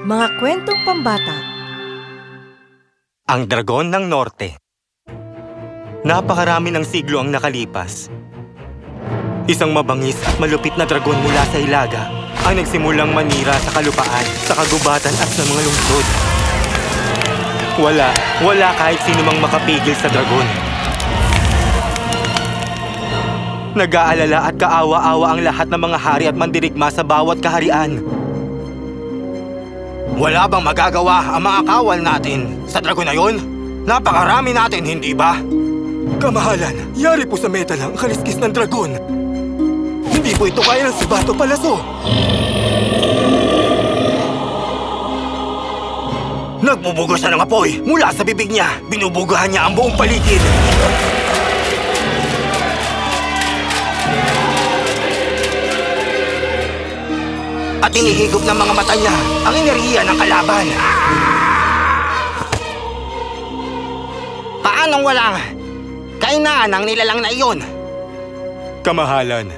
Mga kwentong pambata. Ang Dragon ng Norte. Napakarami ng siglo ang nakalipas. Isang mabangis at malupit na dragon mula sa Hilaga ang nagsimulang manira sa kalupaan, sa kagubatan at sa mga lungsod. Wala kahit sino mang makapigil sa dragon. Nag-aalala at kaawa-awa ang lahat ng mga hari at mandirigma sa bawat kaharian. Wala bang magagawa ang mga kawal natin sa dragon na yun? Napakarami natin, hindi ba? Kamahalan, yari po sa meta lang ang kaliskis ng dragon. Hindi po ito kaya ng sibato palaso. Nagbubugo siya ng apoy mula sa bibig niya. Binubugahan niya ang buong paligid. At inihigop ng mga mata niya ang enerhiya ng kalaban. Paanong walang kainaan ang nilalang na iyon? Kamahalan,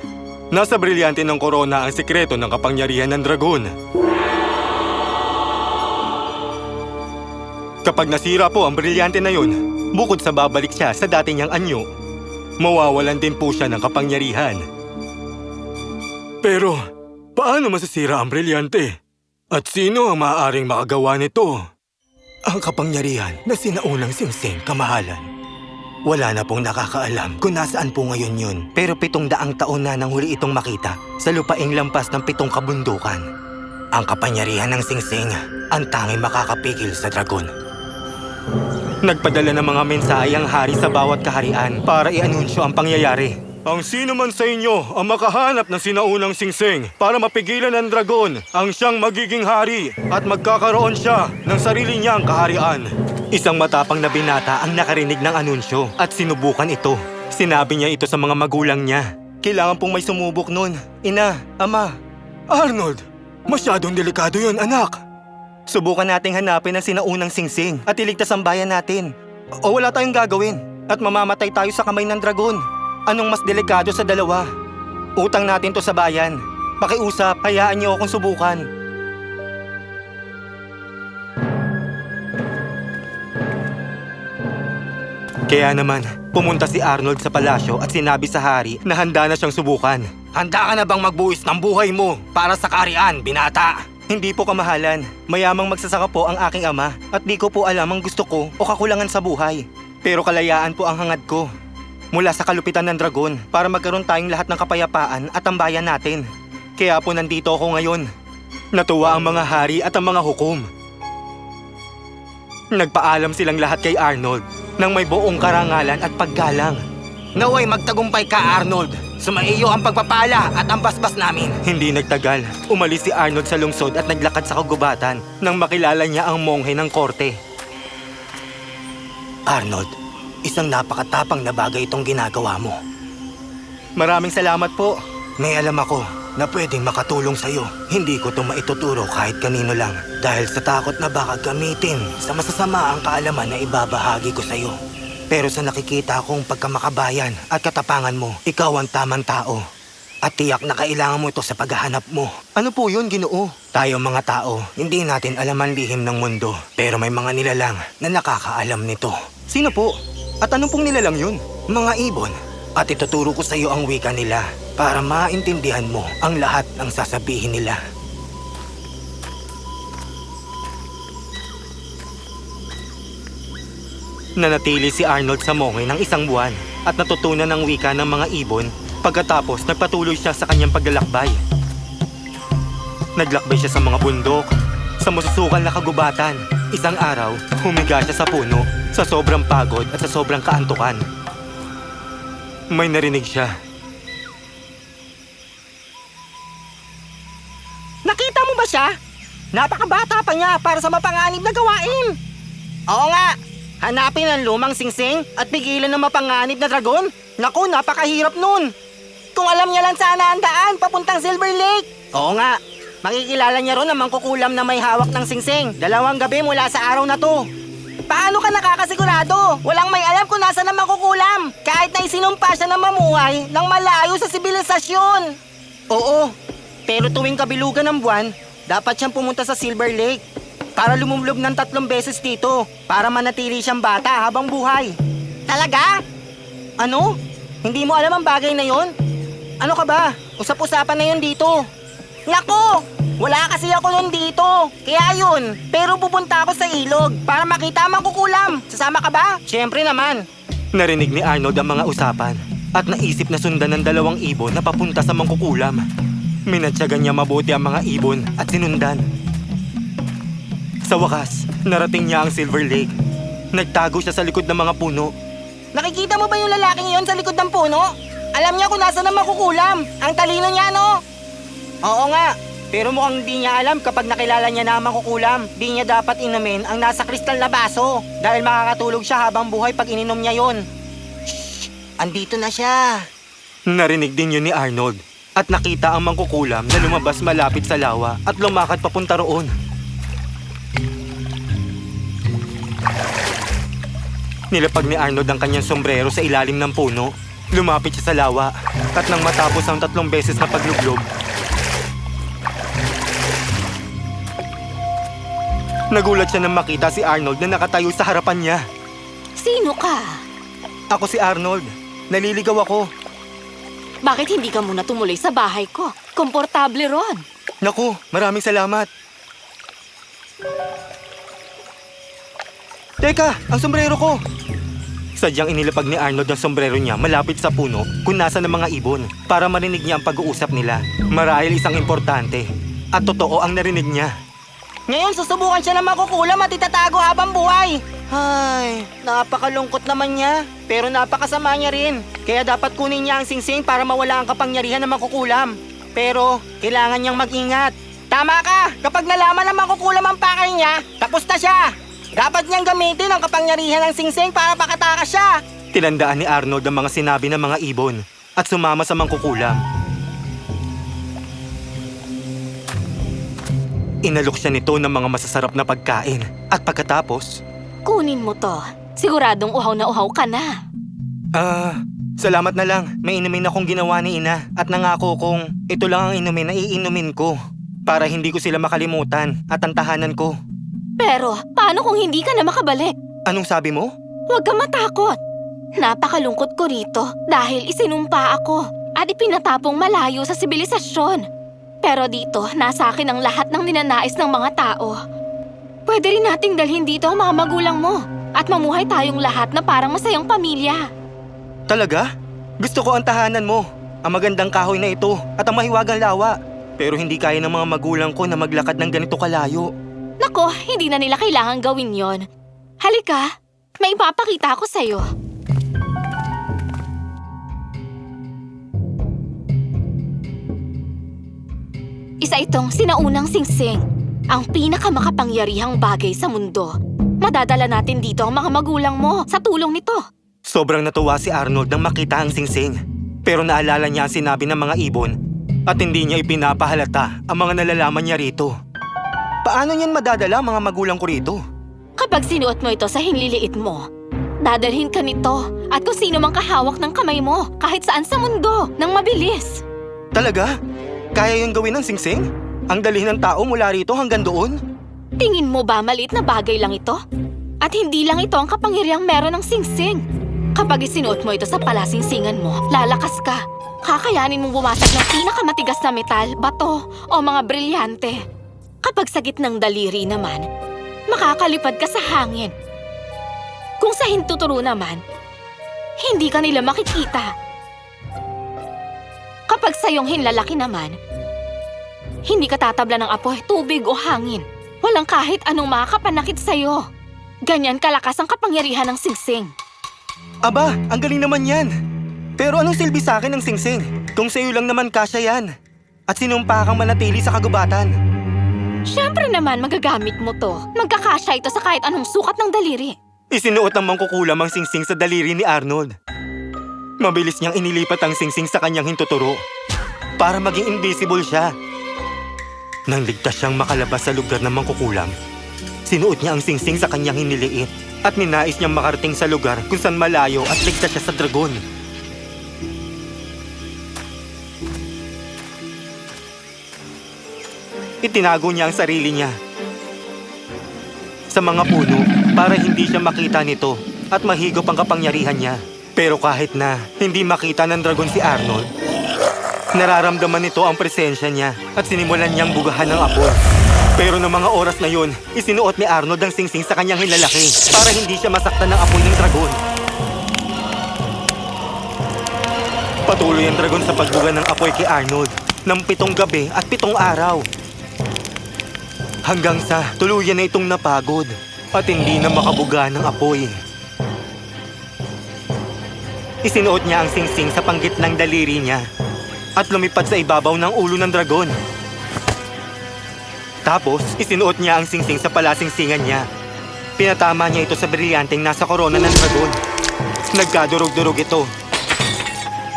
nasa brilyante ng korona ang sikreto ng kapangyarihan ng dragon. Kapag nasira po ang brilyante na yun, bukod sa babalik siya sa dati niyang anyo, mawawalan din po siya ng kapangyarihan. Pero, paano masasira ang brilyante? At sino ang maaaring makagawa nito? Ang kapangyarihan na sinaunang singsing, kamahalan. Wala na pong nakakaalam kung nasaan po ngayon yun. Pero 700 taon na nang huli itong makita sa lupaing lampas ng 7 kabundukan. Ang kapangyarihan ng singsing ang tanging makakapigil sa dragon. Nagpadala ng mga mensahe ang hari sa bawat kaharian para i-anunsyo ang pangyayari. Ang sino man sa inyo ang makahanap ng sinaunang singsing para mapigilan ang dragon ang siyang magiging hari at magkakaroon siya ng sarili niyang kaharian. Isang matapang na binata ang nakarinig ng anunsyo at sinubukan ito. Sinabi niya ito sa mga magulang niya. Kailangan pong may sumubok nun. Ina, ama. Arnold, masyadong delikado yun, anak. Subukan nating hanapin ang sinaunang singsing at iligtas ang bayan natin. O wala tayong gagawin at mamamatay tayo sa kamay ng dragon. Anong mas delikado sa dalawa? Utang natin to sa bayan. Pakiusap, hayaan niyo akong subukan. Kaya naman, pumunta si Arnold sa palasyo at sinabi sa hari na handa na siyang subukan. Handa ka na bang magbuwis ng buhay mo para sa kaharian, binata? Hindi po, kamahalan. Mayamang magsasaka po ang aking ama at di ko po alam ang gusto ko o kakulangan sa buhay. Pero kalayaan po ang hangad ko. Mula sa kalupitan ng dragon para magkaroon tayong lahat ng kapayapaan at ang bayan natin. Kaya po nandito ako ngayon. Natuwa ang mga hari at ang mga hukom. Nagpaalam silang lahat kay Arnold nang may buong karangalan at paggalang. Naway magtagumpay ka, Arnold. Sumaiyo ang pagpapala at ang basbas namin. Hindi nagtagal. Umalis si Arnold sa lungsod at naglakad sa kagubatan nang makilala niya ang monghe ng korte. Arnold, isang napakatapang na bagay itong ginagawa mo. Maraming salamat po. May alam ako na pwedeng makatulong sa'yo. Hindi ko ito maituturo kahit kanino lang dahil sa takot na baka gamitin sa masasama ang kaalaman na ibabahagi ko sa'yo. Pero sa nakikita kong pagkamakabayan at katapangan mo, ikaw ang tamang tao. At tiyak na kailangan mo ito sa paghahanap mo. Ano po yun, Ginoo? Tayo mga tao, hindi natin alam ang lihim ng mundo. Pero may mga nilalang na nakakaalam nito. Sino po? At anong pong nilalang yun? Mga ibon. At ituturo ko sa iyo ang wika nila para maintindihan mo ang lahat ng sasabihin nila. Nanatili si Arnold sa monghe ng 1 buwan at natutunan ang wika ng mga ibon. Pagkatapos, nagpatuloy siya sa kanyang paglalakbay. Naglakbay siya sa mga bundok, sa masusukal na kagubatan. Isang araw, humiga siya sa puno, sa sobrang pagod at sa sobrang kaantukan. May narinig siya. Nakita mo ba siya? Napakabata pa niya para sa mapanganib na gawain. Oo nga, hanapin ang lumang singsing at pigilan ng mapanganib na dragon. Naku, napakahirap nun. Kung alam niya lang sana ang daan papuntang Silver Lake. Oo nga, makikilala niya ron ang mangkukulam na may hawak ng singsing 2 gabi mula sa araw na to. Paano ka nakakasigurado? Walang may alam kung nasa na mangkukulam. Kahit na isinumpa siya na mamuhay ng malayo sa sibilisasyon. Oo, pero tuwing kabilugan ng buwan, dapat siyang pumunta sa Silver Lake. para lumublob ng 3 beses dito para manatili siyang bata habang buhay. Talaga? Ano? Hindi mo alam ang bagay na yon? Ano ka ba? Usap-usapan na yun dito. Nako! Wala kasi ako nun dito. Kaya yun. Pero pupunta ako sa ilog para makita ang mangkukulam. Sasama ka ba? Siyempre naman. Narinig ni Arnold ang mga usapan at naisip na sundan ng 2 ibon na papunta sa mangkukulam. Minatyagan niya mabuti ang mga ibon at sinundan. Sa wakas, narating niya ang Silver Lake. Nagtago siya sa likod ng mga puno. Nakikita mo ba yung lalaking yon sa likod ng puno? Alam niya kung nasa na makukulam. Ang talino niya, no? Oo nga. Pero mukhang di niya alam kapag nakilala niya na ang makukulam. Di niya dapat inumin ang nasa kristal na baso. Dahil makakatulog siya habang buhay pag ininom niya yon. Shh! Andito na siya. Narinig din yun ni Arnold at nakita ang mangkukulam na lumabas malapit sa lawa at lumakad papunta roon. Nilapag ni Arnold ang kanyang sombrero sa ilalim ng puno. Lumapit siya sa lawa at nang matapos ang 3 beses na pagluglob, nagulat siya nang makita si Arnold na nakatayo sa harapan niya. Sino ka? Ako si Arnold. Naliligaw ako. Bakit hindi ka muna tumuloy sa bahay ko? Komportable ron. Naku, maraming salamat. Teka, ang sombrero ko! Sadyang inilapag ni Arnold ang sombrero niya malapit sa puno kung nasa ng mga ibon para marinig niya ang pag-uusap nila. Marahil isang importante at totoo ang narinig niya. Ngayon susubukan siya na makukulam at itatago habang buhay. Ay, napakalungkot naman niya. Pero napakasama niya rin. Kaya dapat kunin niya ang singsing para mawala ang kapangyarihan ng makukulam. Pero kailangan niyang mag-ingat. Tama ka! Kapag nalaman na makukulam ang pakay niya, tapos na siya! Dapat niyang gamitin ang kapangyarihan ng singsing para pakatakas siya! Tinandaan ni Arnold ang mga sinabi ng mga ibon at sumama sa mangkukulam. Inalok siya nito ng mga masasarap na pagkain at pagkatapos, Kunin mo to. Siguradong uhaw na uhaw ka na. salamat na lang. May inumin akong ginawa ni Ina at nangako kong ito lang ang inumin na iinumin ko para hindi ko sila makalimutan at ang tahanan ko. Pero, paano kung hindi ka na makabalik? Anong sabi mo? Huwag kang matakot. Napakalungkot ko rito dahil isinumpa ako at ipinatapong malayo sa sibilisasyon. Pero dito, nasa akin ang lahat ng ninanais ng mga tao. Pwede rin nating dalhin dito ang mga magulang mo at mamuhay tayong lahat na parang masayang pamilya. Talaga? Gusto ko ang tahanan mo, ang magandang kahoy na ito at ang mahiwagang lawa. Pero hindi kaya ng mga magulang ko na maglakad ng ganito kalayo. Nako, hindi na nila kailangan gawin yon. Halika, may ipapakita ako sa'yo. Isa itong sinaunang singsing, ang pinakamakapangyarihang bagay sa mundo. Madadala natin dito ang mga magulang mo sa tulong nito. Sobrang natuwa si Arnold nang makita ang singsing. Pero naalala niya ang sinabi ng mga ibon at hindi niya ipinapahalata ang mga nalalaman niya rito. Paano niyan madadala mga magulang ko rito? Kapag sinuot mo ito sa hinliliit mo, dadalhin ka nito at kung sino mang kahawak ng kamay mo kahit saan sa mundo nang mabilis. Talaga? Kaya yung gawin ng singsing? Ang dalhin ng tao mula rito hanggang doon? Tingin mo ba maliit na bagay lang ito? At hindi lang ito ang kapangyarihang meron ng singsing. Kapag isinuot mo ito sa palasingsingan mo, lalakas ka. Kakayanin mong bumasag ng pinakamatigas na metal, bato o mga brilyante. Kapag sa gitnang daliri naman, makakalipad ka sa hangin. Kung sa hintuturo naman, hindi ka nila makikita. Kapag sa iyong hinlalaki naman, hindi ka tatabla ng apoy, tubig o hangin. Walang kahit anong makakapanakit sa'yo. Ganyan kalakas ang kapangyarihan ng singsing. Aba, ang galing naman yan. Pero anong silbi sa akin ng singsing? Kung sa'yo lang naman kasya yan. At sinumpa kang manatili sa kagubatan. Siyempre naman magagamit mo to. Magkakasya ito sa kahit anong sukat ng daliri. Isinuot ng mangkukulam ang singsing sa daliri ni Arnold. Mabilis niyang inilipat ang singsing sa kanyang hintuturo para maging invisible siya. Nang ligtas siyang makalabas sa lugar ng mangkukulam, sinuot niya ang singsing sa kanyang hiniliit at ninais niyang makarating sa lugar kung saan malayo at ligtas siya sa dragon. Itinago niya ang sarili niya. sa mga puno para hindi siya makita nito at mahigop ang kapangyarihan niya. Pero kahit na hindi makita ng dragon si Arnold, nararamdaman nito ang presensya niya at sinimulan niyang bugahan ng apoy. Pero ng mga oras na yun, isinuot ni Arnold ang singsing sa kanyang hilalaki para hindi siya masaktan ng apoy ng dragon. Patuloy ang dragon sa pagbuga ng apoy kay Arnold ng 7 gabi at 7 araw. Hanggang sa tuluyan na itong napagod at hindi na makabuga ng apoy. Isinuot niya ang singsing sa panggitnang daliri niya at lumipad sa ibabaw ng ulo ng dragon. Tapos, isinuot niya ang singsing sa palasingsingan niya. Pinatama niya ito sa brilyanteng nasa korona ng dragon. Nagkadurog-durog ito.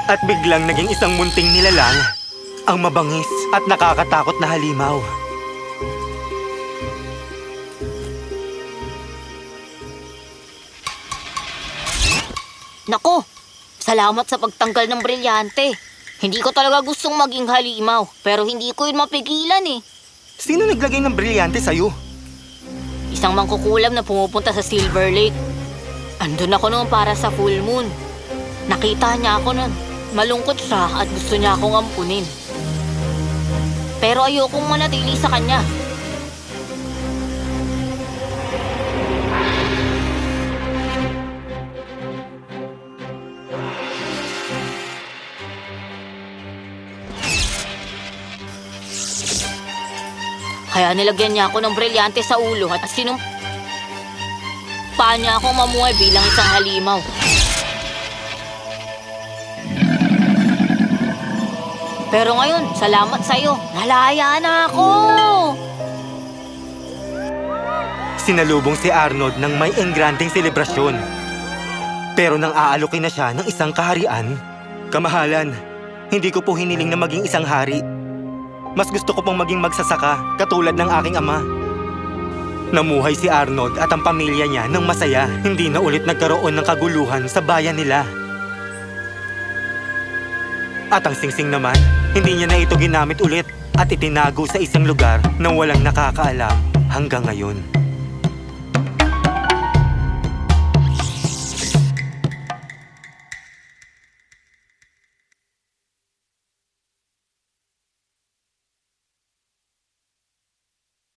At biglang naging isang munting nilalang, ang mabangis at nakakatakot na halimaw. Nako, salamat sa pagtanggal ng brilyante. Hindi ko talaga gustong maging halimaw, pero hindi ko yun mapigilan eh. Sino naglagay ng brilyante sa'yo? Isang mangkukulam na pumupunta sa Silver Lake. Andun ako noon para sa full moon. Nakita niya ako nun. Malungkot siya at gusto niya akong ampunin. Pero ayokong manatili sa kanya. Kaya nilagyan niya ako ng brilyante sa ulo at sinumpa niya akong mamuhay bilang isang halimaw. Pero ngayon, salamat sa'yo. Nalaya na ako! Sinalubong si Arnold ng may engranding selebrasyon. Pero nang aalokin na siya ng isang kaharian, kamahalan, hindi ko po hiniling na maging isang hari. Mas gusto ko pong maging magsasaka, katulad ng aking ama. Namuhay si Arnold at ang pamilya niya ng masaya. Hindi na ulit nagkaroon ng kaguluhan sa bayan nila. At ang singsing naman, hindi niya na ito ginamit ulit at itinago sa isang lugar na walang nakakaalam hanggang ngayon.